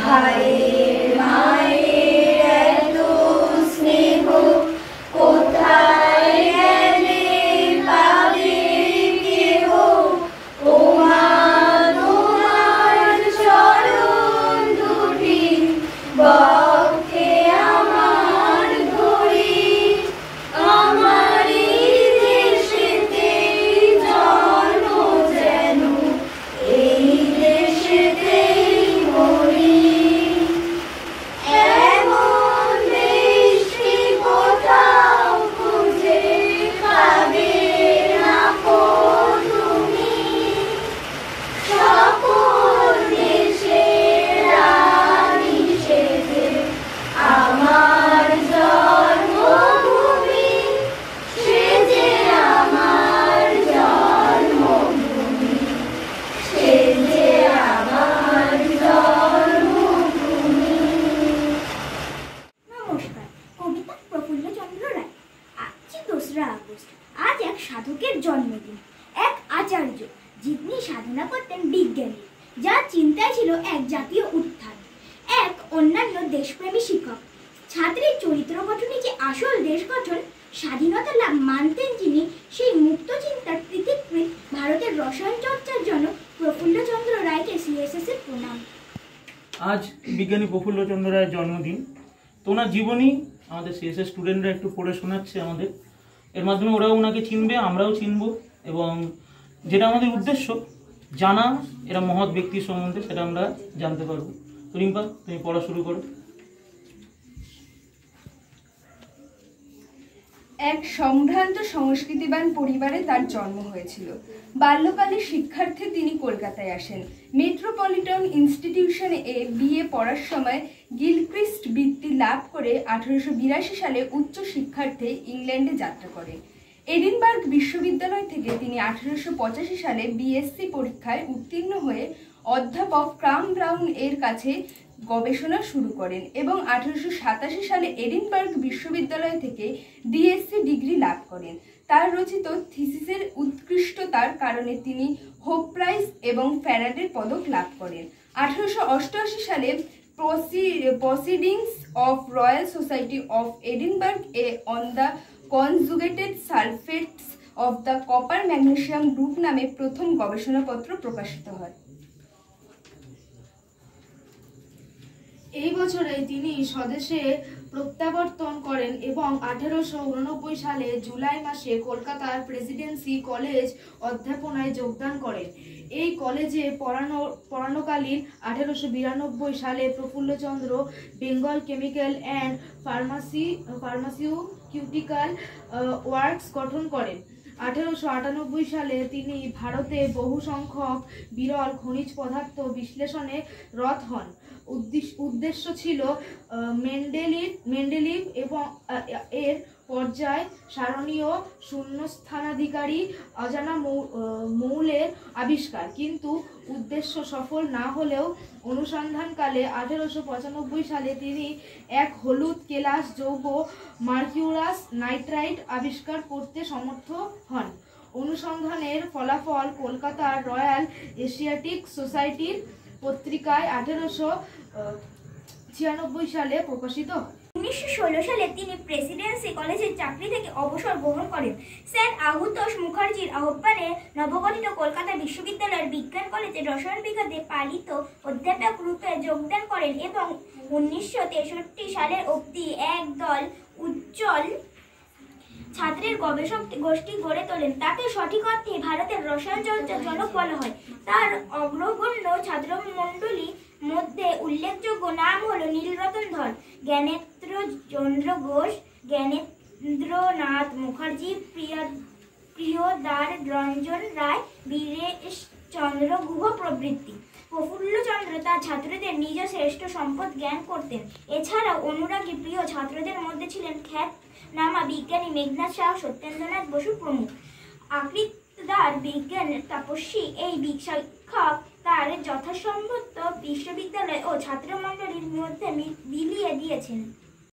ভাইয়ের মায়ের এত স্নেহ কোথায় গেলে পাবে কেহ, ও মা তোমার চরণ দুটি বক্ষে আমার ধরি, আমারই দেশেতে জন্ম যেন এই দেশেতেই মরি। এমন দেশটি কোথাও খুঁজে পাবে না কো তুমি, সকল দেশের রানী সেজে আমার জন্মভূমি, সেজে আমার জন্মভূমি, সেজে আমার জন্মভূমি। নমস্কার, কবিতা প্রফুল্লচন্দ্র রায়। আজ 2রা আগস্ট। আজ এক সাধকের জন্মদিন, এক আচার্য যিনি সাধনা করতেন বিজ্ঞানী, যার চিন্তায় ছিল এক জাতীয় উত্থান, এক অন্যান্য দেশপ্রেমী শিক্ষক। ছাত্রের চরিত্র গঠনে যে আসল দেশ গঠন, স্বাধীনতা লাভ মানতেন যিনি, সেই মুক্ত চিন্তার কৃতিত্বে ভারতের রসায়ন চর্চার জনক প্রফুল্লচন্দ্র রায়কে সিএসএস এর প্রণাম। আজ বিজ্ঞানী প্রফুল্লচন্দ্র রায়ের জন্মদিন। তো ওনার জীবনী আমাদের সিএসএস স্টুডেন্টরা একটু পড়ে শোনাচ্ছে আমাদের। এর মাধ্যমে ওরাও ওনাকে চিনবে, আমরাও চিনব, এবং যেটা আমাদের উদ্দেশ্য জানা এরা মহৎ ব্যক্তির সম্বন্ধে, সেটা আমরা জানতে পারবো। তো রিম্পা, তুমি পড়া শুরু করো। এক সম্ভ্রান্ত সংস্কৃতিবান পরিবারে তার জন্ম হয়েছিল। বাল্যকালে শিক্ষার্থে তিনি কলকাতায় আসেন। মেট্রোপলিটন ইনস্টিটিউশনে বিএ পড়ার সময় গিলক্রিস্ট বৃত্তি লাভ করে 1882 সালে উচ্চ শিক্ষার্থে ইংল্যান্ডে যাত্রা করেন। এডিনবার্গ বিশ্ববিদ্যালয় থেকে তিনি 1885 সালে বিএসসি পরীক্ষায় উত্তীর্ণ হয়ে অধ্যাপক ক্রাম ব্রাউন এর কাছে গবেষণা শুরু করেন এবং 1887 সালে এডিনবার্গ বিশ্ববিদ্যালয় থেকে ডিএসসি ডিগ্রি লাভ করেন। তার রচিত থিসিসের উৎকৃষ্টতার কারণে তিনি হোপ প্রাইজ এবং ফ্যারাডের পদক লাভ করেন। 1888 সালে proceedings of Royal Society of Edinburgh on the conjugated sulphates of the copper magnesium group নামে প্রথম গবেষণাপত্র প্রকাশিত হয়। এই বছরে তিনি স্বদেশে প্রত্যাবর্তন করেন এবং 1889 সালে জুলাই মাসে কলকাতার প্রেসিডেন্সি কলেজ অধ্যাপনায় যোগদান করেন। এই কলেজে পড়ানোকালীন 1892 সালে Prafullachandra Bengal chemical and pharmaceutical works গঠন করেন। 1898 সালে তিনি ভারতে বহু সংখ্যক বিরল খনিজ পদার্থ বিশ্লেষণে রত হন। উদ্দেশ্য ছিল মেন্ডেলিভ এবং এর পর্যায় সারণীয় শূন্যস্থানাধিকারী অজানা মৌলের আবিষ্কার, কিন্তু উদ্দেশ্য সফল না হলেও অনুসন্ধানকালে 1895 সালে তিনি এক হলুদ কেলাস যৌগ মার্কিউরাস নাইট্রাইট আবিষ্কার করতে সমর্থ হন। অনুসন্ধানের ফলাফল কলকাতার রয়্যাল এশিয়াটিক সোসাইটির পত্রিকায় 1896 সালে প্রকাশিত হয়। 1916 সালে তিনি প্রেসিডেন্সি কলেজের চাকরি থেকে অবসর গ্রহণ করেন। স্যার আশুতোষ মুখার্জির আহ্বানে নবগঠিত কলকাতা বিশ্ববিদ্যালয়ের বিজ্ঞান কলেজে রসায়ন বিভাগে পালিত অধ্যাপক রূপে যোগদান করেন এবং 1963 সালের অবধি একদল উজ্জ্বল ছাত্রের গবেষক গোষ্ঠী গড়ে তোলেন। তাকে সঠিক অর্থে ভারতের রসায়ন চর্চার জনক বলা হয়। তার অগ্রগণ্য ছাত্রমণ্ডলীর মধ্যে উল্লেখযোগ্য নাম হল নীলরতন ধর, জ্ঞানেন্দ্র চন্দ্র ঘোষ, জ্ঞানেন্দ্রনাথ মুখার্জি, প্রিয়দার রঞ্জন রায়, বীরেশ চন্দ্র গুহ প্রভৃতি। প্রফুল্লচন্দ্র তার ছাত্রদের নিজ শ্রেষ্ঠ সম্পদ জ্ঞান করতেন। এছাড়াও অনুরাগী প্রিয় ছাত্রদের মধ্যে ছিলেন খ্যাতনামা বিজ্ঞানী মেঘনাথ সাহা, সত্যেন্দ্রনাথ বসু প্রমুখ। আকৃতিদার বিজ্ঞান তপস্বী এই শিক্ষক তার যথাসম্ভব বিশ্ববিদ্যালয় ও ছাত্রমণ্ডলীর মধ্যে বিলিয়ে দিয়েছেন।